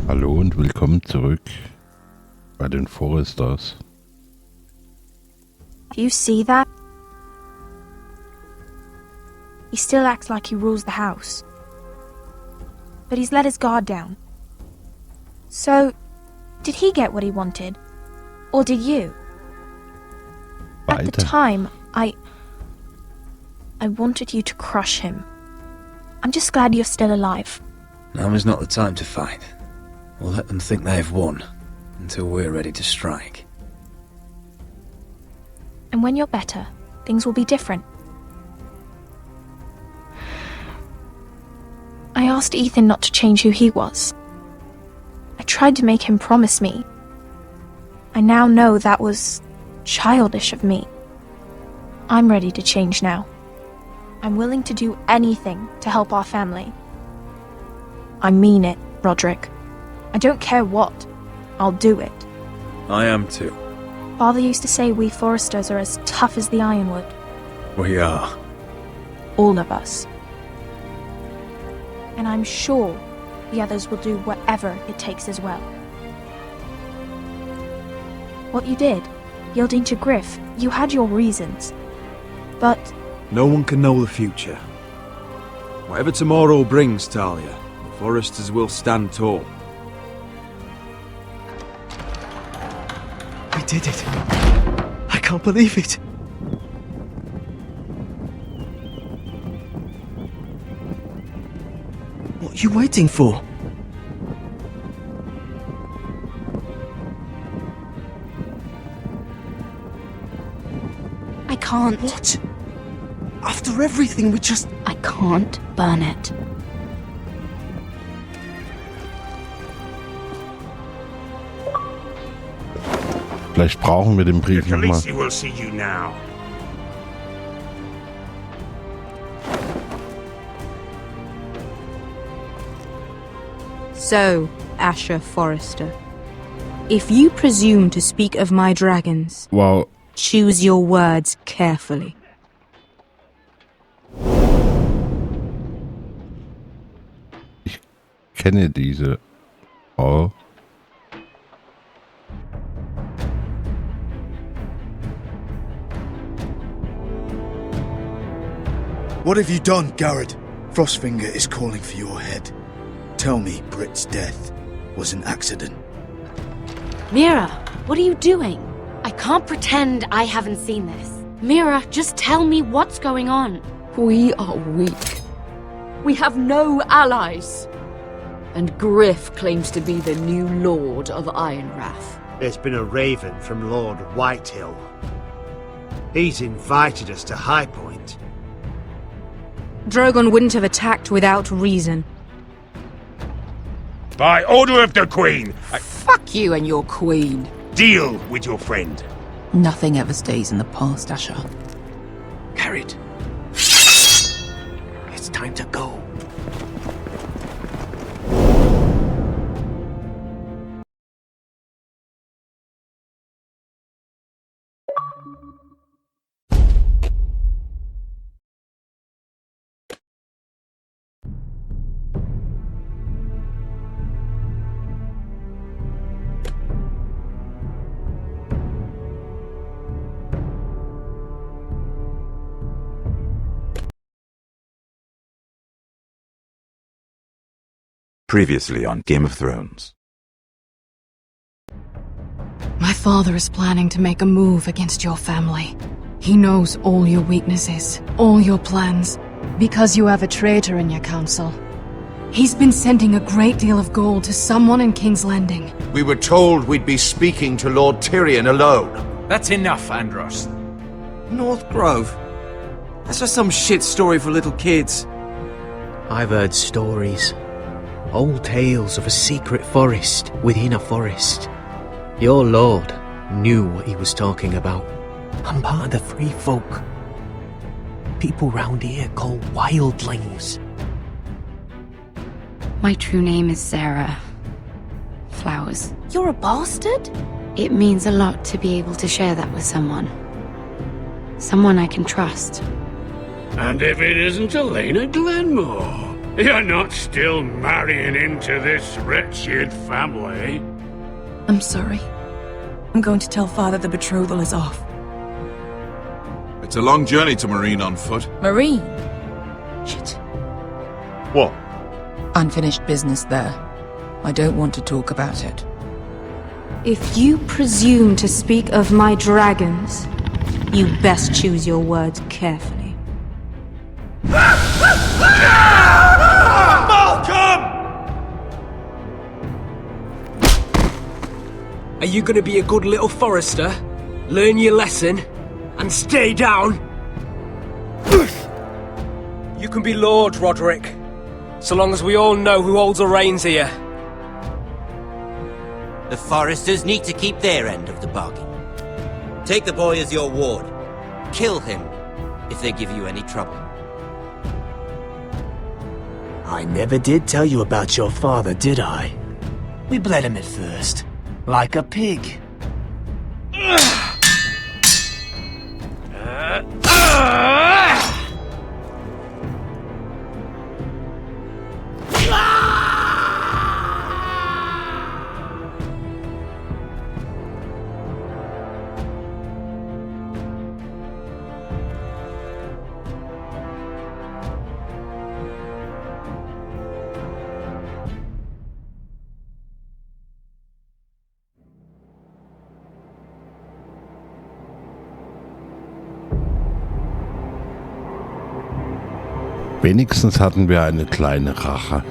Hallo und willkommen zurück bei den Forresters. Do you see that? He still acts like he rules the house. But he's let his guard down. So, did he get what he wanted? Or did you? At the time, I wanted you to crush him. I'm just glad you're still alive. Now is not the time to fight. We'll let them think they've won, until we're ready to strike. And when you're better, things will be different. I asked Ethan not to change who he was. I tried to make him promise me. I now know that was childish of me. I'm ready to change now. I'm willing to do anything to help our family. I mean it, Roderick. I don't care what. I'll do it. I am too. Father used to say we Forresters are as tough as the ironwood. We are. All of us. And I'm sure the others will do whatever it takes as well. What you did, yielding to Griff, you had your reasons. But no one can know the future. Whatever tomorrow brings, Talia, the Forresters will stand tall. We did it. I can't believe it. What are you waiting for? I can't. What? After everything we just... I can't burn it. Vielleicht brauchen wir den Brief nochmal. will see you now. So, Asher Forrester, if you presume to speak of my dragons, Wow. choose your words carefully. Ich kenne diese. Oh. What have you done, Garrett? Frostfinger is calling for your head. Tell me Britt's death was an accident. Mira, what are you doing? I can't pretend I haven't seen this. Mira, just tell me what's going on. We are weak. We have no allies. And Griff claims to be the new Lord of Ironrath. There's been a raven from Lord Whitehill. He's invited us to High Point. Drogon wouldn't have attacked without reason. By order of the Queen, Fuck you and your queen. deal with your friend. Nothing ever stays in the past, Asher. Garrett. It's time to go. Previously on Game of Thrones. My father is planning to make a move against your family. He knows all your weaknesses, all your plans, because you have a traitor in your council. He's been sending a great deal of gold to someone in King's Landing. We were told we'd be speaking to Lord Tyrion alone. That's enough, Andros. North Grove? That's just some shit story for little kids. I've heard stories. Old tales of a secret forest within a forest. Your lord knew what he was talking about. I'm part of the free folk. People round here call wildlings. My true name is Sarah Flowers. You're a bastard? It means a lot to be able to share that with someone. Someone I can trust. And if it isn't Elena Glenmore, You're not still marrying into this wretched family. I'm sorry. I'm going to tell Father the betrothal is off. It's a long journey to Marine on foot. Marine? Shit. What? Unfinished business there. I don't want to talk about it. If you presume to speak of my dragons, you best choose your words carefully. Malcolm! Are you gonna be a good little Forrester? Learn your lesson? And stay down? You can be Lord, Roderick. So long as we all know who holds the reins here. The Forresters need to keep their end of the bargain. Take the boy as your ward. Kill him if they give you any trouble. I never did tell you about your father, did I? We bled him at first, like a pig. Wenigstens hatten wir eine kleine Rache.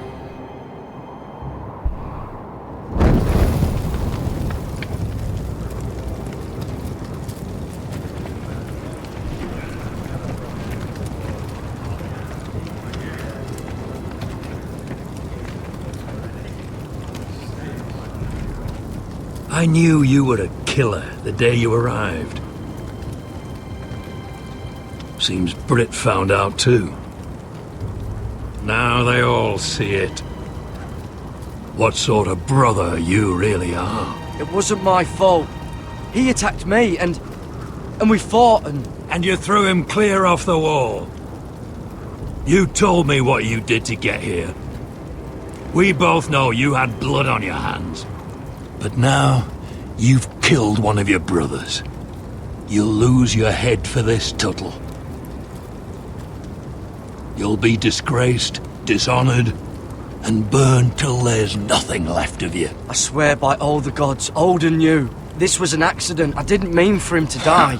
I knew you were a killer the day you arrived. Seems Brit found out too. Now they all see it. What sort of brother you really are. It wasn't my fault. He attacked me and we fought and... And you threw him clear off the wall. You told me what you did to get here. We both know you had blood on your hands. But now, you've killed one of your brothers. You'll lose your head for this, Tuttle. You'll be disgraced, dishonoured, and burned till there's nothing left of you. I swear by all the gods, old and new, this was an accident. I didn't mean for him to die.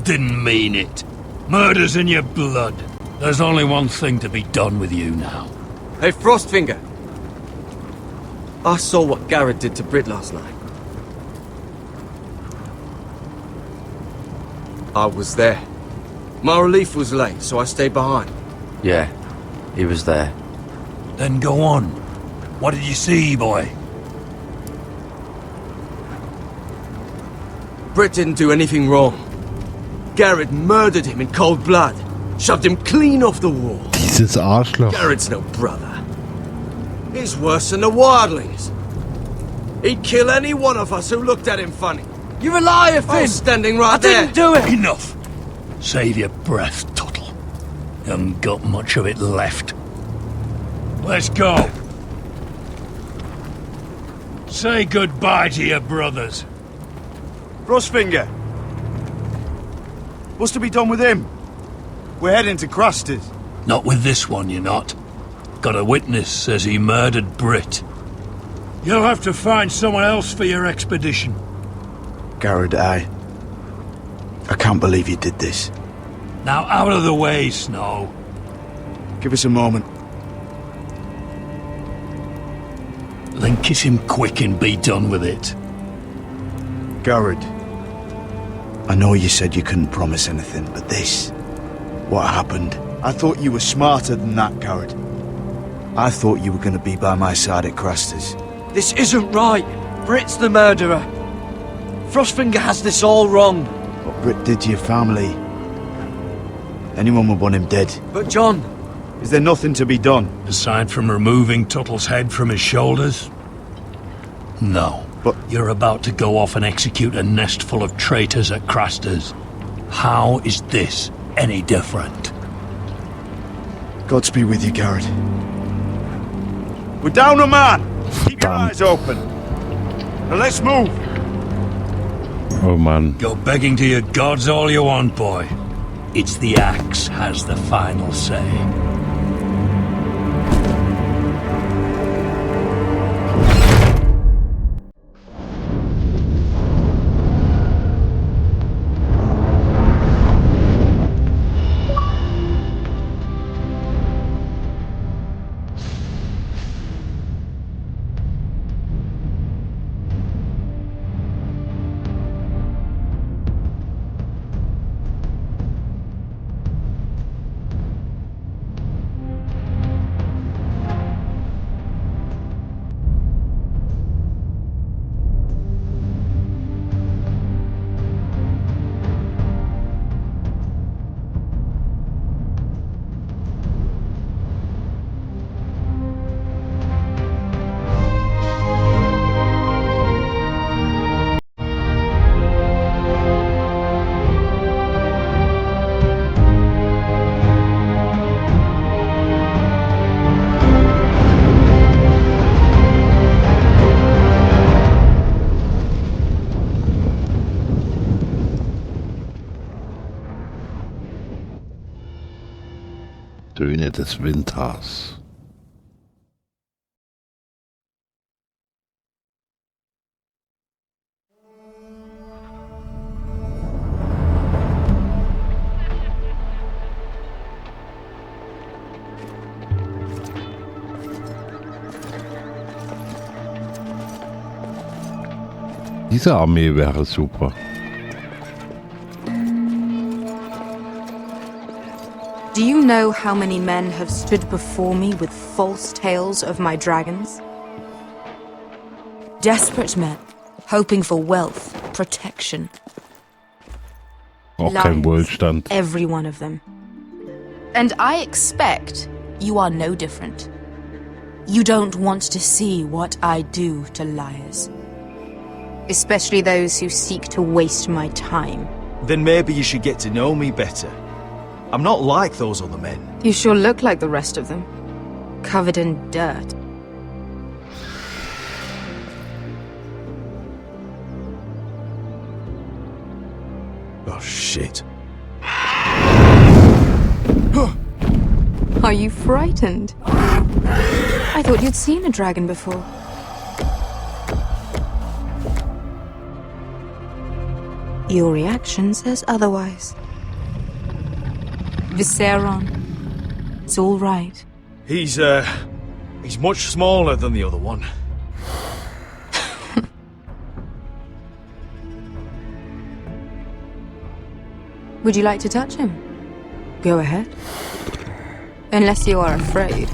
Didn't mean it. Murder's in your blood. There's only one thing to be done with you now. Hey, Frostfinger. I saw what Garrett did to Brit last night. I was there. My relief was late, so I stayed behind. Yeah, he was there. Then go on. What did you see, boy? Brit didn't do anything wrong. Garrett murdered him in cold blood. Shoved him clean off the wall. Dieses Arschloch. Garrett's no brother. He's worse than the wildlings. He'd kill any one of us who looked at him funny. You're a liar, Finn! I was standing right there. I didn't do it! Enough! Save your breath, Tuttle. You haven't got much of it left. Let's go. Say goodbye to your brothers. Frostfinger. What's to be done with him? We're heading to Craster's. Not with this one, you're not. Got a witness says he murdered Brit. You'll have to find someone else for your expedition. Garrett, I can't believe you did this. Now out of the way, Snow. Give us a moment. Then kiss him quick and be done with it. Garrett, I know you said you couldn't promise anything, but this... what happened? I thought you were smarter than that, Garrett. I thought you were going to be by my side at Craster's. This isn't right. Brit's the murderer. Frostfinger has this all wrong. What Brit did to your family... anyone would want him dead. But John... is there nothing to be done? Aside from removing Tuttle's head from his shoulders? No. But... you're about to go off and execute a nest full of traitors at Craster's. How is this any different? Godspeed with you, Garrett. We're down a man! Keep your eyes open. Now let's move. Oh Mann. Go begging to your gods all you want, boy. It's the axe has the final say. Töne des Winters. Diese Armee wäre super. Do you know how many men have stood before me with false tales of my dragons? Desperate men, hoping for wealth, protection. Auch kein Wohlstand. Every one of them. And I expect you are no different. You don't want to see what I do to liars. Especially those who seek to waste my time. Then maybe you should get to know me better. I'm not like those other men. You sure look like the rest of them. Covered in dirt. Oh, shit. Are you frightened? I thought you'd seen a dragon before. Your reaction says otherwise. Viseron. It's all right. He's much smaller than the other one. Would you like to touch him? Go ahead. Unless you are afraid.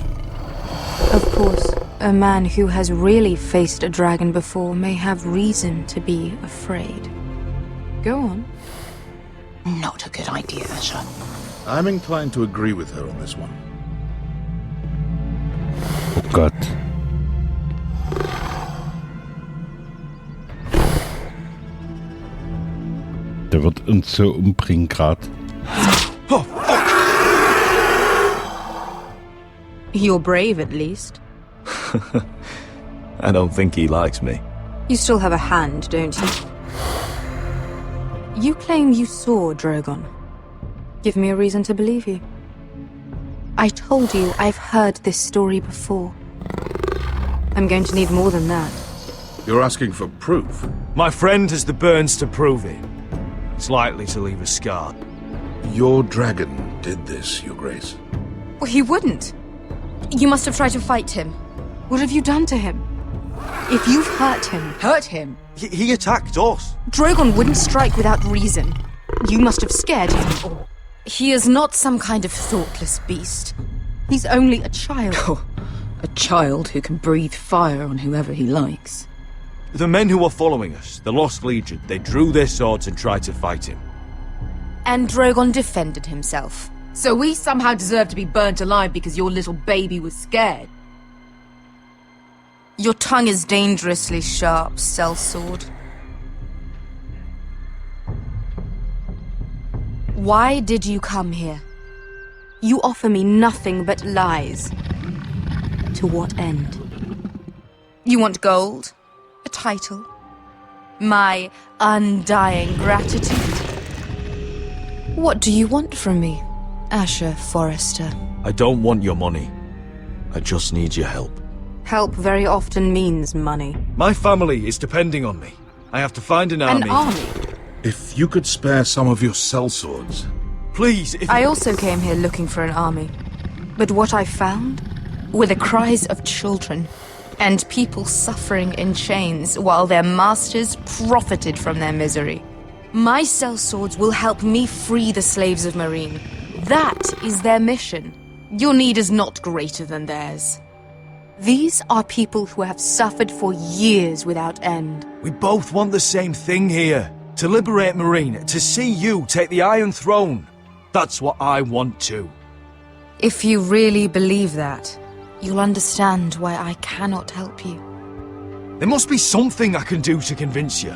Of course, a man who has really faced a dragon before may have reason to be afraid. Go on. Not a good idea, sir. I'm inclined to agree with her on this one. Oh Gott. Der wird uns so umbringen grad. Oh, fuck! You're brave, at least. I don't think he likes me. You still have a hand, don't you? You claim you saw Drogon. Give me a reason to believe you. I told you I've heard this story before. I'm going to need more than that. You're asking for proof? My friend has the burns to prove it. It's likely to leave a scar. Your dragon did this, Your Grace. Well, he wouldn't. You must have tried to fight him. What have you done to him? If you've hurt him... Hurt him? He attacked us. Drogon wouldn't strike without reason. You must have scared him. Or he is not some kind of thoughtless beast. He's only a child. Oh, a child who can breathe fire on whoever he likes. The men who were following us, the Lost Legion, they drew their swords and tried to fight him. And Drogon defended himself. So we somehow deserve to be burnt alive because your little baby was scared? Your tongue is dangerously sharp, sellsword. Why did you come here? You offer me nothing but lies. To what end? You want gold? A title? My undying gratitude? What do you want from me, Asher Forrester? I don't want your money. I just need your help. Help very often means money. My family is depending on me. I have to find an army. An army? If you could spare some of your sellswords. Please, if I also came here looking for an army. But what I found were the cries of children and people suffering in chains while their masters profited from their misery. My sellswords will help me free the slaves of Marine. That is their mission. Your need is not greater than theirs. These are people who have suffered for years without end. we both want the same thing here. To liberate Marine, to see you take the Iron Throne. That's what I want too. If you really believe that, you'll understand why I cannot help you. There must be something I can do to convince you.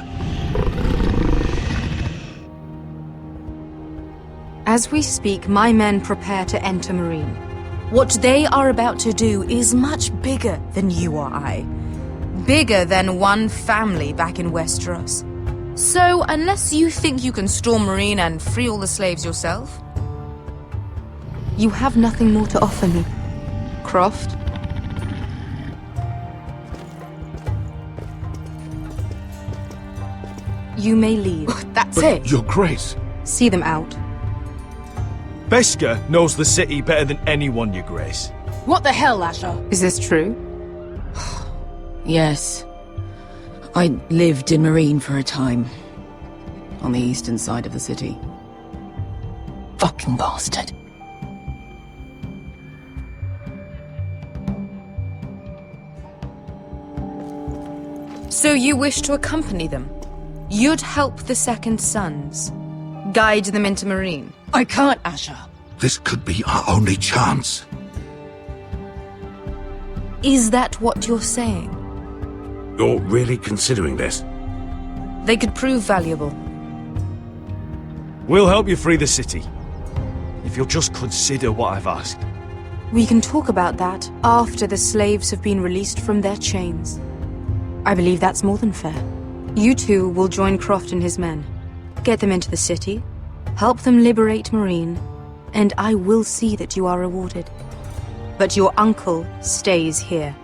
As we speak, my men prepare to enter Marine. What they are about to do is much bigger than you or I. Bigger than one family back in Westeros. So, unless you think you can storm Marine and free all the slaves yourself, you have nothing more to offer me, Croft. You may leave. That's it. Your Grace. See them out. Beskha knows the city better than anyone, Your Grace. What the hell, Asher? Is this true? Yes. I lived in Marine for a time. On the eastern side of the city. Fucking bastard. So you wish to accompany them? You'd help the Second Sons? Guide them into Marine? I can't, Asher. This could be our only chance. Is that what you're saying? You're really considering this? They could prove valuable. We'll help you free the city. If you'll just consider what I've asked. We can talk about that after the slaves have been released from their chains. I believe that's more than fair. You two will join Croft and his men. Get them into the city, help them liberate Marine, and I will see that you are rewarded. But your uncle stays here.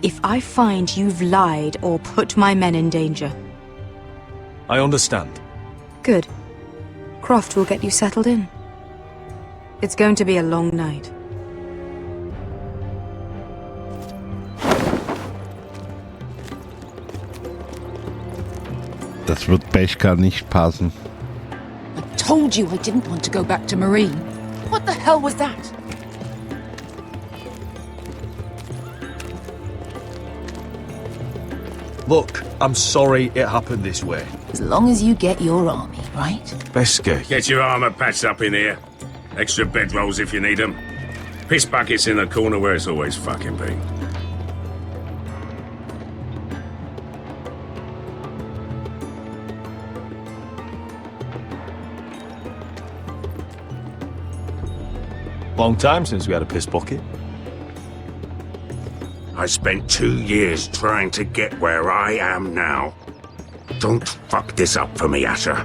If I find you've lied or put my men in danger... I understand. Good. Croft will get you settled in. It's going to be a long night. Das wird Beskha nicht passen. I told you I didn't want to go back to Marine. What the hell was that? Look, I'm sorry it happened this way. As long as you get your army, right? Beskha. Get your armor patched up in here. Extra bedrolls if you need them. Piss buckets in the corner where it's always fucking been. Long time since we had a piss bucket. I spent 2 years trying to get where I am now. Don't fuck this up for me, Asher.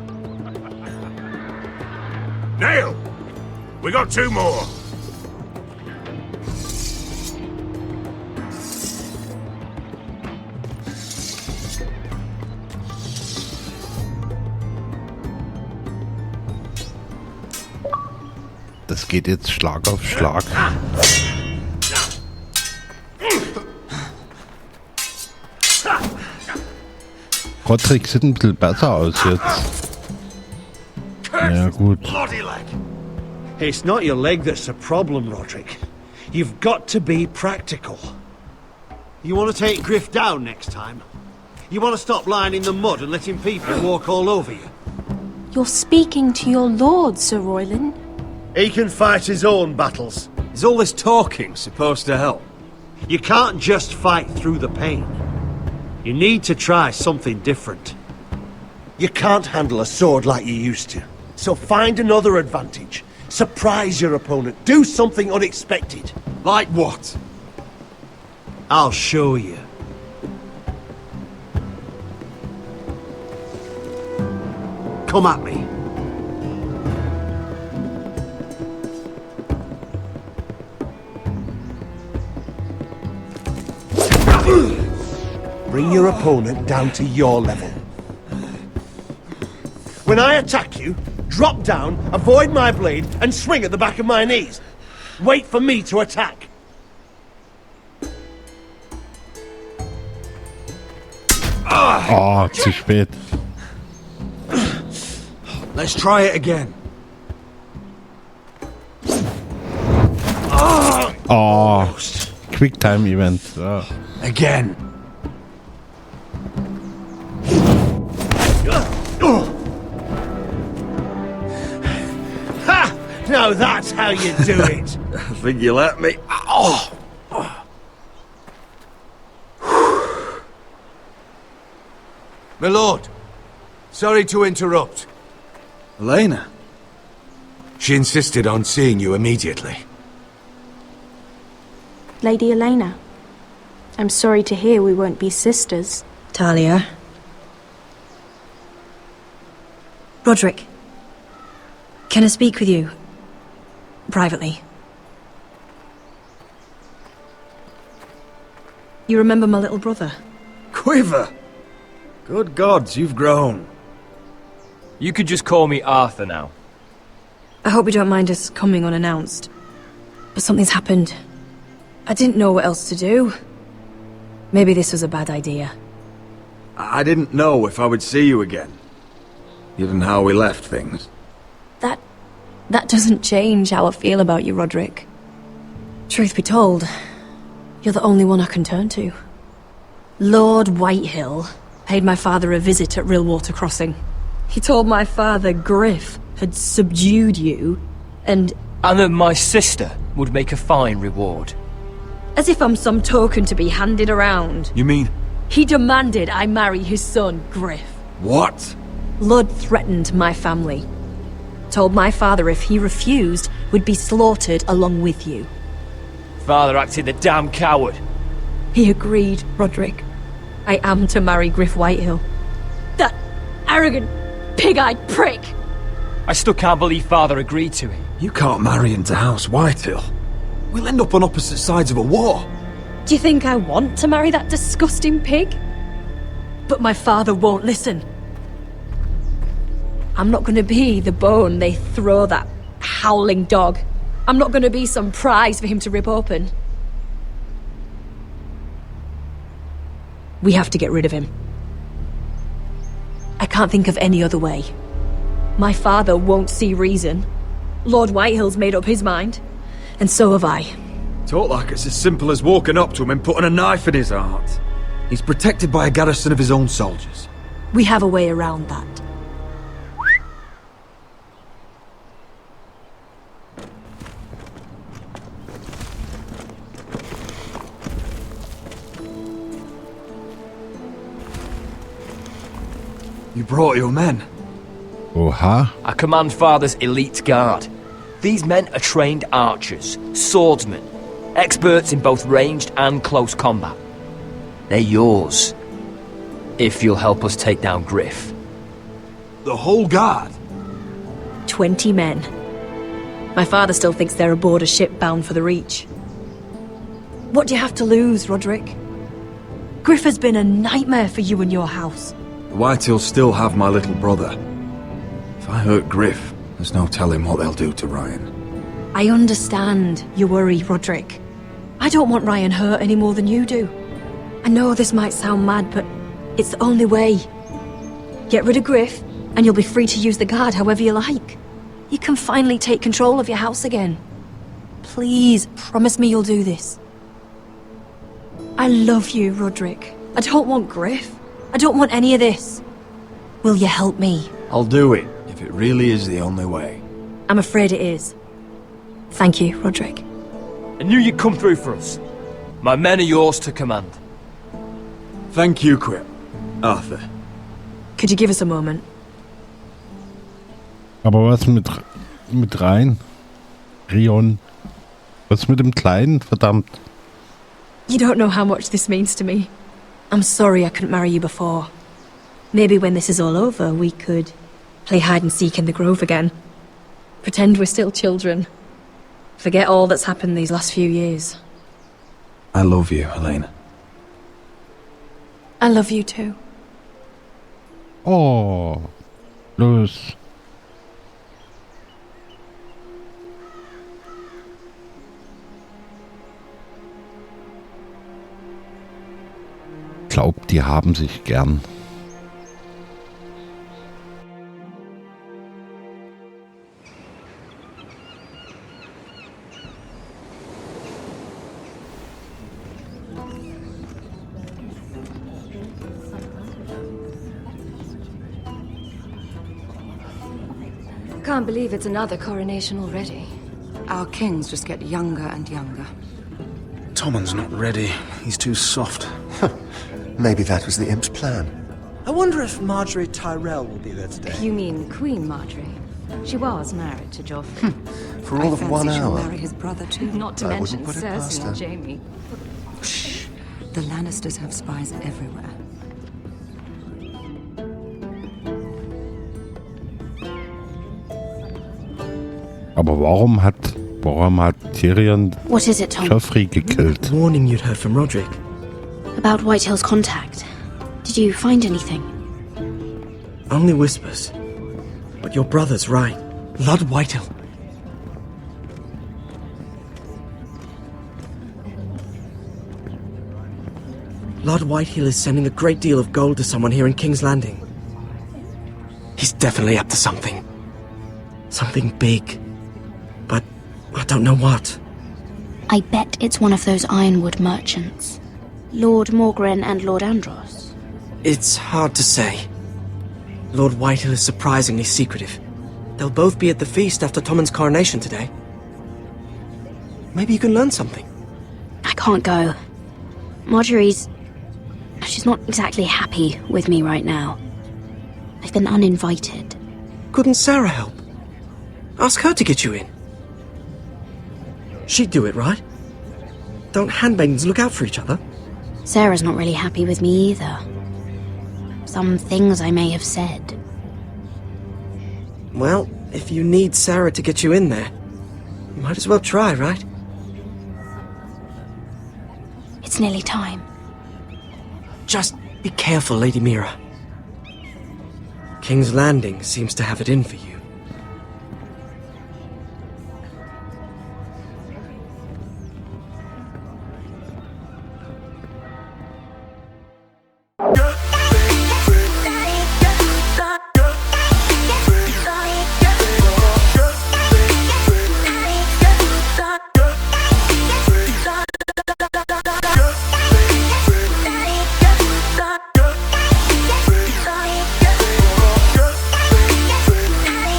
Nail! We got 2 more! Das geht jetzt Schlag auf Schlag. Roderick sieht ein bisschen besser aus jetzt. Ja gut. It's not your leg that's the problem, Roderick. You've got to be practical. You want to take Griff down next time? You want to stop lying in the mud and letting people walk all over you? You're speaking to your lord, Sir Royland. He can fight his own battles. Is all this talking supposed to help? You can't just fight through the pain. You need to try something different. You can't handle a sword like you used to. So find another advantage. Surprise your opponent. Do something unexpected. Like what? I'll show you. Come at me. Bring your opponent down to your level. When I attack you, drop down, avoid my blade, and swing at the back of my knees. Wait for me to attack. Oh, zu spät. Let's try it again. Oh, quick time event. Oh. Again. Ha! Now that's how you do it. I think you let me. Oh! My lord, sorry to interrupt. Elena? She insisted on seeing you immediately. Lady Elena, I'm sorry to hear we won't be sisters. Talia. Roderick. Can I speak with you? Privately. You remember my little brother? Quiver! Good gods, you've grown. You could just call me Arthur now. I hope you don't mind us coming unannounced. But something's happened. I didn't know what else to do. Maybe this was a bad idea. I didn't know if I would see you again. Given how we left things. That doesn't change how I feel about you, Roderick. Truth be told, you're the only one I can turn to. Lord Whitehill paid my father a visit at Rillwater Crossing. He told my father Griff had subdued you, and that my sister would make a fine reward. as if I'm some token to be handed around. You mean? He demanded I marry his son, Griff. What? Lud threatened my family. Told my father if he refused, we'd be slaughtered along with you. Father acted the damn coward. He agreed, Roderick. I am to marry Griff Whitehill. That arrogant, pig-eyed prick! I still can't believe Father agreed to it. You can't marry into House Whitehill. We'll end up on opposite sides of a war. Do you think I want to marry that disgusting pig? But my father won't listen. I'm not gonna be the bone they throw that howling dog. I'm not gonna be some prize for him to rip open. We have to get rid of him. I can't think of any other way. My father won't see reason. Lord Whitehill's made up his mind. And so have I. Talk like it's as simple as walking up to him and putting a knife in his heart. He's protected by a garrison of his own soldiers. We have a way around that. You brought your men. Oha. I command Father's elite guard. These men are trained archers, swordsmen, experts in both ranged and close combat. They're yours, if you'll help us take down Griff. The whole guard? 20 men. My father still thinks they're aboard a ship bound for the Reach. What do you have to lose, Roderick? Griff has been a nightmare for you and your house. The Whitehills still have my little brother. If I hurt Griff, there's no telling what they'll do to Ryan. I understand your worry, Roderick. I don't want Ryan hurt any more than you do. I know this might sound mad, but it's the only way. Get rid of Griff, and you'll be free to use the guard however you like. You can finally take control of your house again. Please, promise me you'll do this. I love you, Roderick. I don't want Griff. I don't want any of this. Will you help me? I'll do it, if it really is the only way. I'm afraid it is. Thank you, Roderick. I knew you'd come through for us. My men are yours to command. Thank you, Quip. Arthur. Could you give us a moment? Aber was mit Ryan? Rion? Was mit dem Kleinen? Verdammt. You don't know how much this means to me. I'm sorry I couldn't marry you before. Maybe when this is all over, we could play hide and seek in the grove again. Pretend we're still children. Forget all that's happened these last few years. I love you, Helena. I love you too. Oh, los. Glaubt, die haben sich gern. Can't believe it's another coronation already. Our kings just get younger and younger. Tommen's not ready. He's too soft. Maybe that was the imp's plan. I wonder if Marjorie Tyrell will be there today. You mean Queen Marjorie? She was married to Joffrey. For all of 1 she'll hour. marry his brother too. Not to I mention wouldn't put it past Cersei her. and Jaime. Shh. The Lannisters have spies everywhere. Aber warum hat Tyrion What is it, Tom? Joffrey gekillt? Warning you'd heard from Roderick. About Whitehill's contact. Did you find anything? Only whispers. But your brother's right. Lord Whitehill. Lord Whitehill is sending a great deal of gold to someone here in King's Landing. He's definitely up to something. Something big. But I don't know what. I bet it's one of those ironwood merchants. Lord Morgren and Lord Andros. It's hard to say. Lord Whitehill is surprisingly secretive. They'll both be at the feast after Tommen's coronation today. Maybe you can learn something. I can't go. She's not exactly happy with me right now. I've been uninvited. Couldn't Sarah help? Ask her to get you in. She'd do it, right? Don't handmaidens look out for each other? Sarah's not really happy with me either. Some things I may have said. Well, if you need Sarah to get you in there, you might as well try, right? It's nearly time. Just be careful, Lady Mira. King's Landing seems to have it in for you.